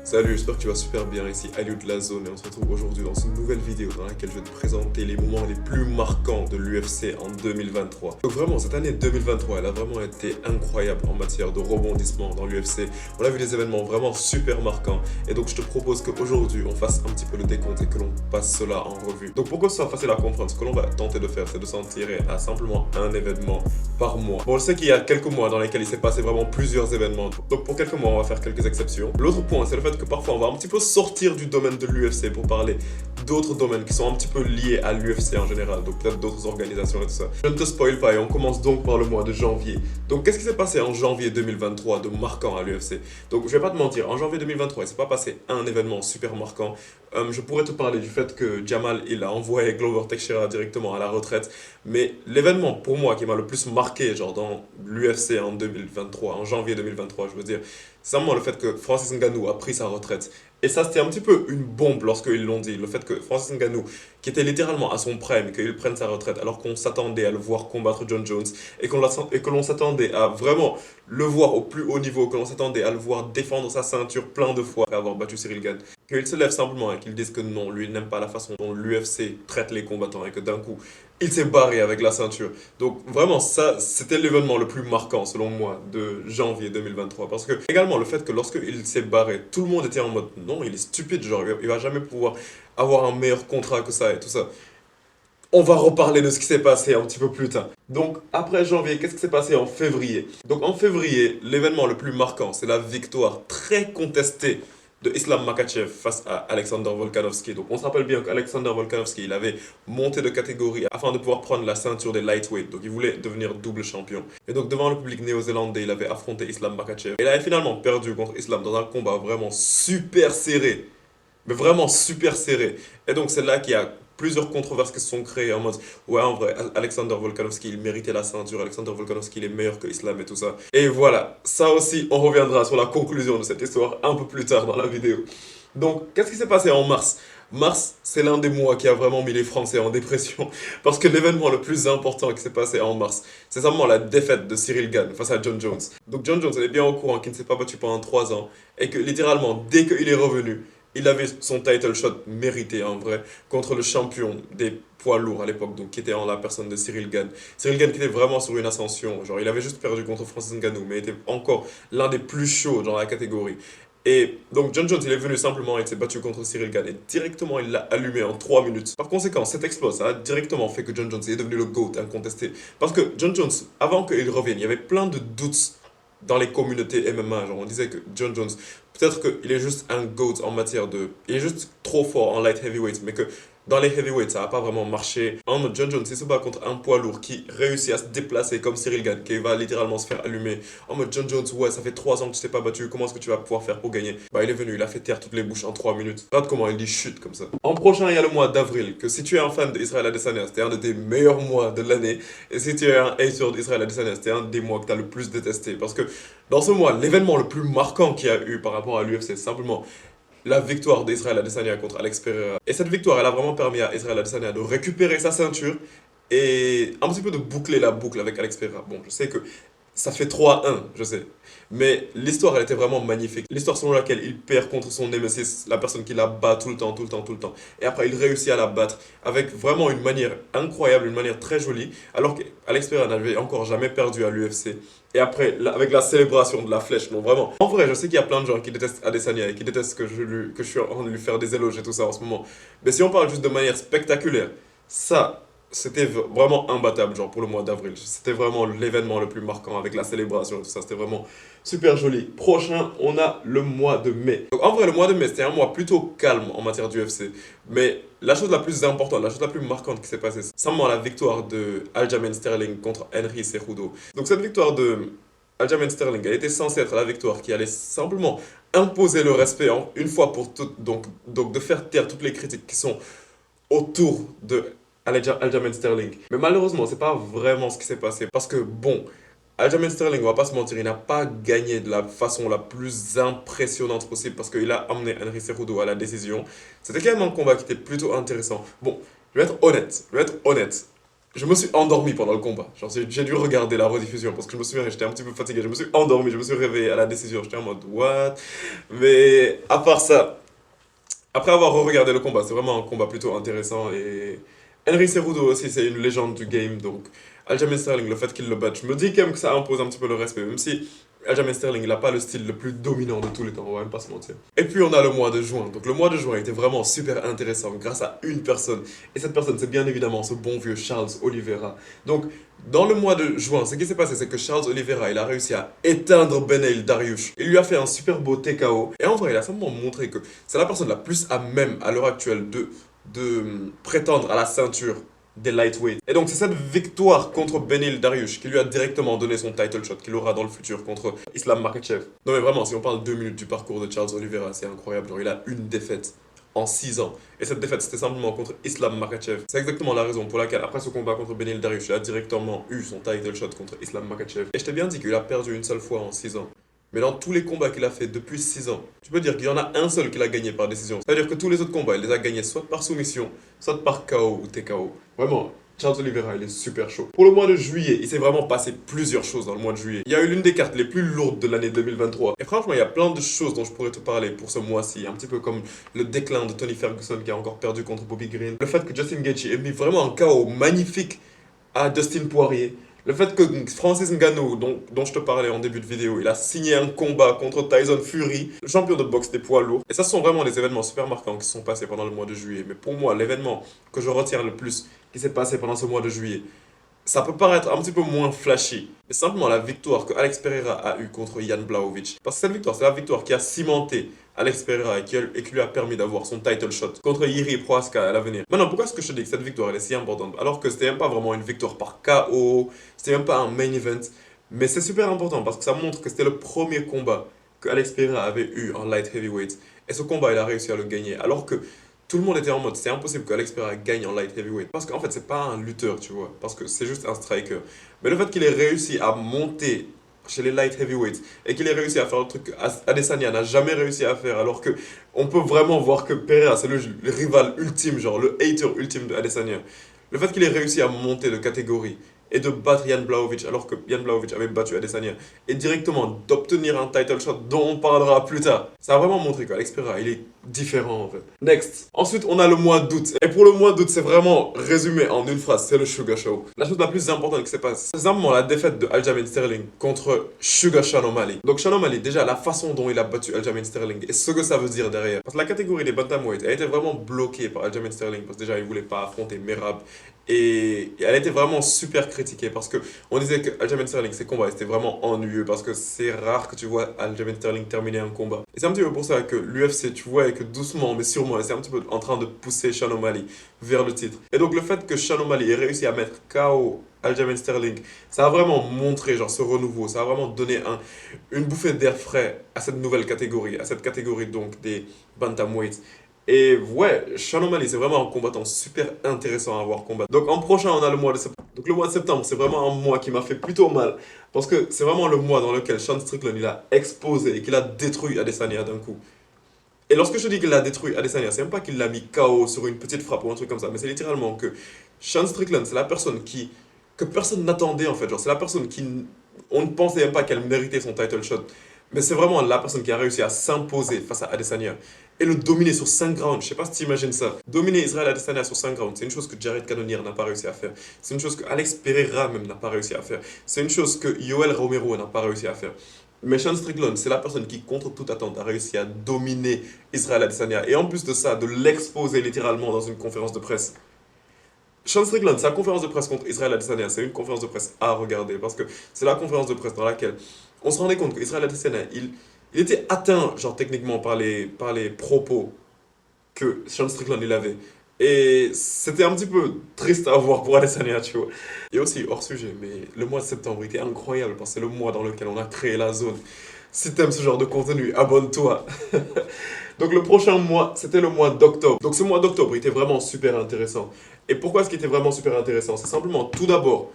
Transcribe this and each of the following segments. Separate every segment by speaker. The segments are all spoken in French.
Speaker 1: Salut, j'espère que tu vas super bien, ici Aliou de la Zone et on se retrouve aujourd'hui dans une nouvelle vidéo dans laquelle je vais te présenter les moments les plus marquants de l'UFC en 2023. Donc vraiment, cette année 2023, elle a vraiment été incroyable en matière de rebondissement dans l'UFC. On a vu des événements vraiment super marquants et donc je te propose qu'aujourd'hui on fasse un petit peu le décompte et que l'on passe cela en revue. Donc pour que ce soit facile à comprendre, ce que l'on va tenter de faire, c'est de s'en tirer à simplement un événement par mois. Bon, je sais qu'il y a quelques mois dans lesquels il s'est passé vraiment plusieurs événements, donc pour quelques mois on va faire quelques exceptions. L'autre point, c'est le fait que parfois on va un petit peu sortir du domaine de l'UFC pour parler d'autres domaines qui sont un petit peu liés à l'UFC en général, donc peut-être d'autres organisations et tout ça. Je ne te spoil pas et on commence donc par le mois de janvier. Donc qu'est-ce qui s'est passé en janvier 2023 de marquant à l'UFC? Donc je vais pas te mentir, en janvier 2023 il s'est pas passé un événement super marquant. Je pourrais te parler du fait que Jamal il a envoyé Glover Teixeira directement à la retraite, mais l'événement pour moi qui m'a le plus marqué genre dans l'UFC en 2023, en janvier 2023 je veux dire, c'est vraiment le fait que Francis Ngannou a pris sa retraite. Et ça, c'était un petit peu une bombe lorsqu'ils l'ont dit. Le fait que Francis Ngannou, qui était littéralement à son prime, qu'il prenne sa retraite, alors qu'on s'attendait à le voir combattre John Jones, et que l'on s'attendait à vraiment le voir au plus haut niveau, que l'on s'attendait à le voir défendre sa ceinture plein de fois après avoir battu Cyril Gane, qu'il se lève simplement et qu'il dise que non, lui, il n'aime pas la façon dont l'UFC traite les combattants, et que d'un coup, il s'est barré avec la ceinture. Donc vraiment, ça, c'était l'événement le plus marquant, selon moi, de janvier 2023. Parce que, également, le fait que lorsqu'il s'est barré, tout le monde était en mode, non, il est stupide, genre, il va jamais pouvoir avoir un meilleur contrat que ça et tout ça. On va reparler de ce qui s'est passé un petit peu plus tard. Donc, après janvier, qu'est-ce qui s'est passé en février? Donc, en février, l'événement le plus marquant, c'est la victoire très contestée de Islam Makhachev face à Alexander Volkanovski. Donc, on se rappelle bien qu'Alexander Volkanovski, il avait monté de catégorie afin de pouvoir prendre la ceinture des lightweight. Donc, il voulait devenir double champion. Et donc, devant le public néo-zélandais, il avait affronté Islam Makhachev. Et il avait finalement perdu contre Islam dans un combat vraiment super serré, mais vraiment super serré. Et donc c'est là qu'il y a plusieurs controverses qui se sont créées en mode ouais, en vrai, Alexander Volkanovski il méritait la ceinture, Alexander Volkanovski il est meilleur que Islam et tout ça. Et voilà, ça aussi on reviendra sur la conclusion de cette histoire un peu plus tard dans la vidéo. Donc qu'est-ce qui s'est passé en mars? Mars, c'est l'un des mois qui a vraiment mis les Français en dépression parce que l'événement le plus important qui s'est passé en mars, c'est simplement la défaite de Cyril Gane face à John Jones. Donc John Jones, il est bien au courant qu'il ne s'est pas battu pendant 3 ans et que littéralement, dès qu'il est revenu, il avait son title shot mérité en vrai contre le champion des poids lourds à l'époque, donc qui était en la personne de Cyril Gane. Cyril Gane qui était vraiment sur une ascension, genre il avait juste perdu contre Francis Ngannou, mais était encore l'un des plus chauds dans la catégorie. Et donc John Jones, il est venu simplement, il s'est battu contre Cyril Gane et directement il l'a allumé en 3 minutes. Par conséquent, cet exploit, ça a directement fait que John Jones est devenu le GOAT incontesté. Parce que John Jones, avant qu'il revienne, il y avait plein de doutes dans les communautés MMA. Genre, on disait que John Jones, peut-être qu'il est juste un GOAT en matière de. Il est juste trop fort en light heavyweight, mais que dans les heavyweights, ça n'a pas vraiment marché. En mode John Jones, il se bat contre un poids lourd qui réussit à se déplacer comme Cyril Gane, qui va littéralement se faire allumer. En mode John Jones, ouais, ça fait 3 ans que tu t'es pas battu, comment est-ce que tu vas pouvoir faire pour gagner? Bah, il est venu, il a fait taire toutes les bouches en 3 minutes. Regarde comment il dit chute comme ça. En prochain, il y a le mois d'avril, que si tu es un fan d'Israël Adesanya, c'était un de tes meilleurs mois de l'année. Et si tu es un hater d'Israël Adesanya, c'était un des mois que tu as le plus détesté. Parce que dans ce mois, l'événement le plus marquant qu'il y a eu par rapport à l'UFC, c'est simplement la victoire d'Israël Adesanya contre Alex Pereira. Et cette victoire, elle a vraiment permis à Israël Adesanya de récupérer sa ceinture et un petit peu de boucler la boucle avec Alex Pereira. Bon, je sais que ça fait 3-1, je sais. Mais l'histoire, elle était vraiment magnifique. L'histoire selon laquelle il perd contre son nemesis, la personne qui la bat tout le temps, tout le temps, tout le temps. Et après, il réussit à la battre avec vraiment une manière incroyable, une manière très jolie. Alors qu'Alex Pereira n'avait encore jamais perdu à l'UFC. Et après, avec la célébration de la flèche, non, vraiment. En vrai, je sais qu'il y a plein de gens qui détestent Adesanya et qui détestent que je suis en train de lui faire des éloges et tout ça en ce moment. Mais si on parle juste de manière spectaculaire, ça, c'était vraiment imbattable, genre pour le mois d'avril. C'était vraiment l'événement le plus marquant avec la célébration et tout ça. C'était vraiment super joli. Prochain, on a le mois de mai. Donc en vrai, le mois de mai, c'était un mois plutôt calme en matière d'UFC. Mais la chose la plus importante, la chose la plus marquante qui s'est passée, c'est simplement la victoire de Aljamain Sterling contre Henry Cejudo. Donc cette victoire de Aljamain Sterling, elle était censée être la victoire qui allait simplement imposer le respect une fois pour toutes. Donc de faire taire toutes les critiques qui sont autour de Aljamain Sterling. Mais malheureusement, c'est pas vraiment ce qui s'est passé. Parce que bon, Aljamain Sterling, on va pas se mentir, il n'a pas gagné de la façon la plus impressionnante possible parce qu'il a amené Henry Cejudo à la décision. C'était quand même un combat qui était plutôt intéressant. Bon, je vais être honnête, Je me suis endormi pendant le combat. Genre, j'ai dû regarder la rediffusion parce que je me souviens, j'étais un petit peu fatigué. Je me suis endormi, je me suis réveillé à la décision. J'étais en mode, what? Mais à part ça, après avoir re-regardé le combat, c'est vraiment un combat plutôt intéressant. Et Henry Cejudo aussi, c'est une légende du game. Donc, Aljamain Sterling, le fait qu'il le batte, je me dis quand même que ça impose un petit peu le respect. Même si Aljamain Sterling, il n'a pas le style le plus dominant de tous les temps, on va même pas se mentir. Et puis, on a le mois de juin. Donc, le mois de juin était vraiment super intéressant grâce à une personne. Et cette personne, c'est bien évidemment ce bon vieux Charles Oliveira. Donc, dans le mois de juin, ce qui s'est passé, c'est que Charles Oliveira, il a réussi à éteindre Beneil Dariush. Il lui a fait un super beau TKO. Et en vrai, il a simplement montré que c'est la personne la plus à même, à l'heure actuelle, de prétendre à la ceinture des lightweights. Et donc, c'est cette victoire contre Beneil Dariush qui lui a directement donné son title shot qu'il aura dans le futur contre Islam Makhachev. Non, mais vraiment, si on parle 2 minutes du parcours de Charles Oliveira, c'est incroyable. Genre, il a une défaite en 6 ans. Et cette défaite, c'était simplement contre Islam Makhachev. C'est exactement la raison pour laquelle, après ce combat contre Beneil Dariush, il a directement eu son title shot contre Islam Makhachev. Et je t'ai bien dit qu'il a perdu une seule fois en 6 ans. Mais dans tous les combats qu'il a fait depuis 6 ans, tu peux dire qu'il y en a un seul qu'il a gagné par décision. C'est-à-dire que tous les autres combats, il les a gagnés soit par soumission, soit par KO ou TKO. Vraiment, Charles Oliveira, il est super chaud. Pour le mois de juillet, il s'est vraiment passé plusieurs choses dans le mois de juillet. Il y a eu l'une des cartes les plus lourdes de l'année 2023. Et franchement, il y a plein de choses dont je pourrais te parler pour ce mois-ci. Un petit peu comme le déclin de Tony Ferguson qui a encore perdu contre Bobby Green. Le fait que Justin Gaethje ait mis vraiment un KO magnifique à Dustin Poirier. Le fait que Francis Ngannou, dont je te parlais en début de vidéo, il a signé un combat contre Tyson Fury, le champion de boxe des poids lourds. Et ça, ce sont vraiment des événements super marquants qui se sont passés pendant le mois de juillet. Mais pour moi, l'événement que je retiens le plus qui s'est passé pendant ce mois de juillet, ça peut paraître un petit peu moins flashy, mais simplement la victoire que Alex Pereira a eue contre Jan Blachowicz. Parce que cette victoire, c'est la victoire qui a cimenté Alex Pereira et qui lui a permis d'avoir son title shot contre Jiri Prochazka à l'avenir. Maintenant, pourquoi est-ce que je te dis que cette victoire elle est si importante alors que c'était même pas vraiment une victoire par KO, c'était même pas un main event, mais c'est super important parce que ça montre que c'était le premier combat que Alex Pereira avait eu en light heavyweight. Et ce combat, il a réussi à le gagner alors que tout le monde était en mode, c'est impossible qu'Alex Pereira gagne en light heavyweight. Parce qu'en fait, c'est pas un lutteur, tu vois. Parce que c'est juste un striker. Mais le fait qu'il ait réussi à monter chez les light heavyweights et qu'il ait réussi à faire le truc que Adesanya n'a jamais réussi à faire, alors que on peut vraiment voir que Pereira, c'est le rival ultime, genre le hater ultime de Adesanya. Le fait qu'il ait réussi à monter de catégorie et de battre Jan Blachowicz alors que Jan Blachowicz avait battu Adesanya et directement d'obtenir un title shot dont on parlera plus tard. Ça a vraiment montré qu'Alex Pereira, il est différent en fait. Next. Ensuite, on a le mois d'août. Et pour le mois d'août, c'est vraiment résumé en une phrase, c'est le Sugar Show. La chose la plus importante qui s'est passée, c'est simplement la défaite de Aljamain Sterling contre Sugar Sean O'Malley. Donc Sean O'Malley, déjà la façon dont il a battu Aljamain Sterling et ce que ça veut dire derrière. Parce que la catégorie des bantamweight a été vraiment bloquée par Aljamain Sterling parce que déjà il voulait pas affronter Merab. Et elle était vraiment super critiquée parce que on disait que Aljamain Sterling, ses combats étaient vraiment ennuyeux parce que c'est rare que tu vois Aljamain Sterling terminer un combat. Et c'est un petit peu pour ça que l'UFC, tu vois, et que doucement mais sûrement, c'est un petit peu en train de pousser Sean O'Malley vers le titre. Et donc le fait que Sean O'Malley ait réussi à mettre KO Aljamain Sterling, ça a vraiment montré genre ce renouveau, ça a vraiment donné une bouffée d'air frais à cette nouvelle catégorie, à cette catégorie donc des bantamweights. Et ouais, Sean O'Malley, c'est vraiment un combattant super intéressant à voir combattre. Donc en prochain, on a le mois de septembre. Donc le mois de septembre, c'est vraiment un mois qui m'a fait plutôt mal. Parce que c'est vraiment le mois dans lequel Sean Strickland, il a explosé et qu'il a détruit Adesanya d'un coup. Et lorsque je dis qu'il a détruit Adesanya, c'est même pas qu'il l'a mis KO sur une petite frappe ou un truc comme ça, mais c'est littéralement que Sean Strickland, c'est la personne que personne n'attendait en fait. Genre, c'est la personne on ne pensait même pas qu'elle méritait son title shot. Mais c'est vraiment la personne qui a réussi à s'imposer face à Adesanya et le dominer sur 5 rounds. Je sais pas si tu imagines ça. Dominer Israël Adesanya sur 5 rounds, c'est une chose que Jared Cannonier n'a pas réussi à faire. C'est une chose que Alex Pereira même n'a pas réussi à faire. C'est une chose que Yoel Romero n'a pas réussi à faire. Mais Sean Strickland, c'est la personne qui, contre toute attente, a réussi à dominer Israël Adesanya. Et en plus de ça, de l'exposer littéralement dans une conférence de presse. Sean Strickland, sa conférence de presse contre Israël Adesanya, c'est une conférence de presse à regarder. Parce que c'est la conférence de presse dans laquelle on se rendait compte qu'Israël Adesanya, il était atteint, genre techniquement, par les propos que Sean Strickland il avait. Et c'était un petit peu triste à voir pour Adesanya, tu vois. Et aussi, hors sujet, mais le mois de septembre était incroyable parce que c'est le mois dans lequel on a créé la zone. Si t'aimes ce genre de contenu, abonne-toi. Donc le prochain mois, c'était le mois d'octobre. Donc ce mois d'octobre, il était vraiment super intéressant. Et pourquoi est-ce qu'il était vraiment super intéressant? C'est simplement, tout d'abord,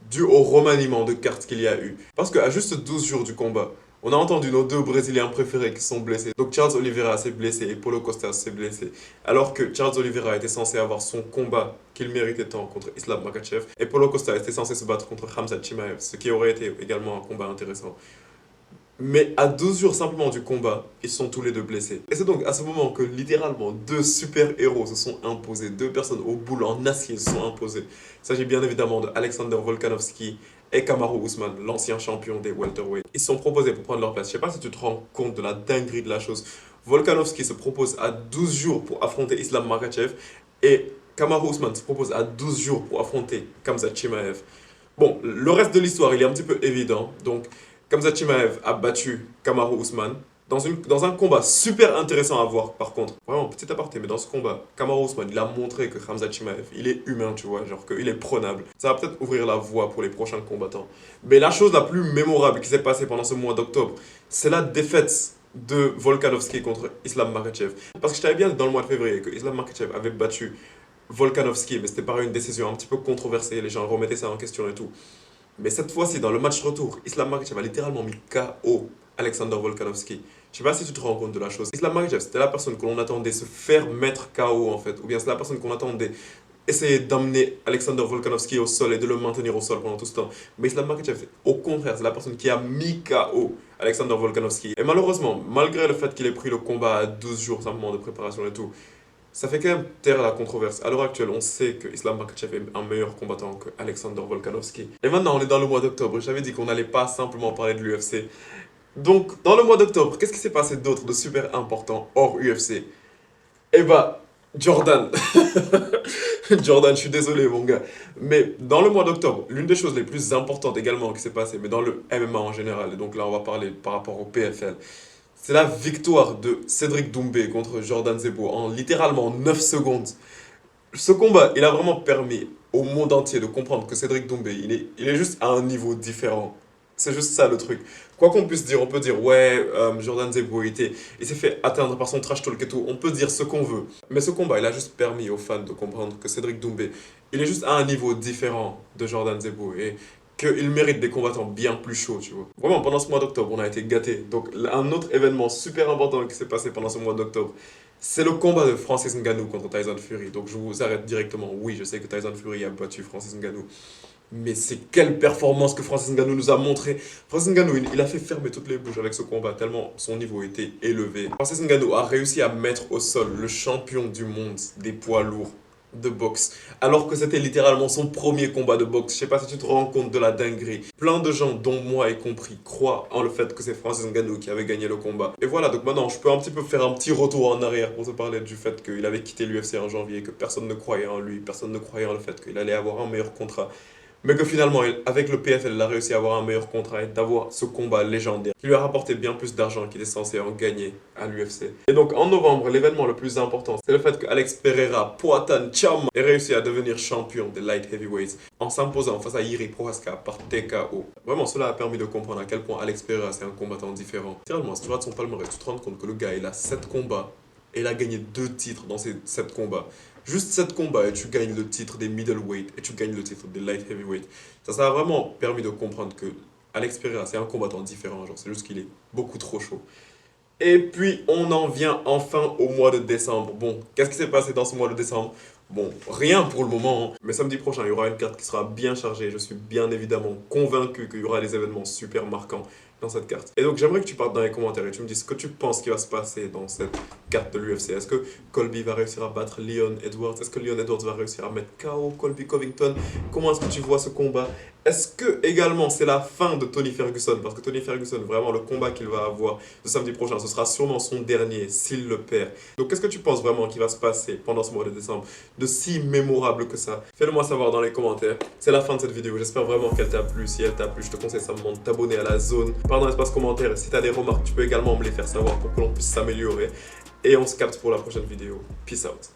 Speaker 1: dû au remaniement de cartes qu'il y a eu. Parce qu'à juste 12 jours du combat, On a entendu nos deux Brésiliens préférés qui sont blessés. Donc Charles Oliveira s'est blessé et Paulo Costa s'est blessé. Alors que Charles Oliveira était censé avoir son combat qu'il méritait tant contre Islam Makhachev. Et Paulo Costa était censé se battre contre Khamzat Chimaev, ce qui aurait été également un combat intéressant. Mais à 12 jours simplement du combat, ils sont tous les deux blessés. Et c'est donc à ce moment que littéralement deux super-héros se sont imposés, deux personnes aux boules en acier se sont imposées. Il s'agit bien évidemment de Alexander Volkanovski et Kamaru Usman, l'ancien champion des welterweight. Ils se sont proposés pour prendre leur place. Je sais pas si tu te rends compte de la dinguerie de la chose. Volkanovski se propose à 12 jours pour affronter Islam Makhachev et Kamaru Usman se propose à 12 jours pour affronter Khamzat Chimaev. Bon, le reste de l'histoire, il est un petit peu évident. Donc, Khamzat Chimaev a battu Kamaru Usman dans un combat super intéressant à voir par contre. Vraiment, petit aparté, mais dans ce combat, Kamaru Usman, il a montré que Khamzat Chimaev, il est humain, tu vois, genre qu'il est prenable. Ça va peut-être ouvrir la voie pour les prochains combattants. Mais la chose la plus mémorable qui s'est passée pendant ce mois d'octobre, c'est la défaite de Volkanovski contre Islam Makhachev. Parce que je t'avais bien dit dans le mois de février que Islam Makhachev avait battu Volkanovski, mais c'était par une décision un petit peu controversée, les gens remettaient ça en question et tout. Mais cette fois-ci, dans le match retour, Islam Makhachev a littéralement mis KO Alexander Volkanovski. Je sais pas si tu te rends compte de la chose. Islam Makhachev, c'était la personne que l'on attendait se faire mettre KO en fait. Ou bien c'est la personne qu'on attendait essayer d'amener Alexander Volkanovski au sol et de le maintenir au sol pendant tout ce temps. Mais Islam Makhachev, au contraire, c'est la personne qui a mis KO Alexander Volkanovski. Et malheureusement, malgré le fait qu'il ait pris le combat à 12 jours simplement de préparation et tout, ça fait quand même taire la controverse. À l'heure actuelle, on sait que Islam Makhachev est un meilleur combattant que Alexander Volkanovski. Et maintenant, on est dans le mois d'octobre. J'avais dit qu'on n'allait pas simplement parler de l'UFC. Donc, dans le mois d'octobre, qu'est-ce qui s'est passé d'autre de super important hors UFC? Eh bah, Jordan. Jordan, je suis désolé, mon gars. Mais dans le mois d'octobre, l'une des choses les plus importantes également qui s'est passée, mais dans le MMA en général, et donc là, on va parler par rapport au PFL, c'est la victoire de Cédric Doumbé contre Jordan Zebo en littéralement 9 secondes. Ce combat, il a vraiment permis au monde entier de comprendre que Cédric Doumbé, il est juste à un niveau différent. C'est juste ça le truc. Quoi qu'on puisse dire, on peut dire, ouais, Jordan Zebo, il s'est fait atteindre par son trash talk et tout. On peut dire ce qu'on veut. Mais ce combat, il a juste permis aux fans de comprendre que Cédric Doumbé, il est juste à un niveau différent de Jordan Zebo. Et qu'il mérite des combattants bien plus chauds, tu vois. Vraiment, pendant ce mois d'octobre, on a été gâtés. Donc, un autre événement super important qui s'est passé pendant ce mois d'octobre, c'est le combat de Francis Ngannou contre Tyson Fury. Donc, je vous arrête directement. Oui, je sais que Tyson Fury a battu Francis Ngannou. Mais c'est quelle performance que Francis Ngannou nous a montré. Francis Ngannou, il a fait fermer toutes les bouches avec ce combat, tellement son niveau était élevé. Francis Ngannou a réussi à mettre au sol le champion du monde des poids lourds de boxe, alors que c'était littéralement son premier combat de boxe. Je sais pas si tu te rends compte de la dinguerie. Plein de gens, dont moi y compris, croient en le fait que c'est Francis Ngannou qui avait gagné le combat. Et voilà, donc maintenant je peux un petit peu faire un petit retour en arrière pour te parler du fait qu'il avait quitté l'UFC en janvier, que personne ne croyait en lui, personne ne croyait en le fait qu'il allait avoir un meilleur contrat. Mais que finalement, avec le PFL, il a réussi à avoir un meilleur contrat et d'avoir ce combat légendaire qui lui a rapporté bien plus d'argent qu'il est censé en gagner à l'UFC. Et donc en novembre, l'événement le plus important, c'est le fait que Alex Pereira Poatan Cham ait réussi à devenir champion des light heavyweights en s'imposant face à Jiri Prochazka par TKO. Vraiment, cela a permis de comprendre à quel point Alex Pereira c'est un combattant différent. Littéralement, si tu regardes son palmarès, tu te rends compte que le gars, il a 7 combats et il a gagné 2 titres dans ces 7 combats. Juste 7 combats et tu gagnes le titre des middleweight et tu gagnes le titre des light heavyweight. Ça a vraiment permis de comprendre que Alex Pereira, c'est un combattant différent. Genre, c'est juste qu'il est beaucoup trop chaud. Et puis, on en vient enfin au mois de décembre. Bon, qu'est-ce qui s'est passé dans ce mois de décembre? Bon, rien pour le moment, hein. Mais samedi prochain, il y aura une carte qui sera bien chargée. Je suis bien évidemment convaincu qu'il y aura des événements super marquants dans cette carte. Et donc, j'aimerais que tu partes dans les commentaires et tu me dises ce que tu penses qui va se passer dans cette carte de l'UFC. Est-ce que Colby va réussir à battre Leon Edwards? Est-ce que Leon Edwards va réussir à mettre KO Colby Covington? Comment est-ce que tu vois ce combat? Est-ce que également c'est la fin de Tony Ferguson? Parce que Tony Ferguson, vraiment le combat qu'il va avoir ce samedi prochain, ce sera sûrement son dernier s'il le perd. Donc qu'est-ce que tu penses vraiment qui va se passer pendant ce mois de décembre de si mémorable que ça? Fais-le moi savoir dans les commentaires. C'est la fin de cette vidéo, j'espère vraiment qu'elle t'a plu. Si elle t'a plu, je te conseille simplement de t'abonner à la zone. Par dans l'espace commentaire, et si tu as des remarques, tu peux également me les faire savoir pour que l'on puisse s'améliorer. Et on se capte pour la prochaine vidéo. Peace out.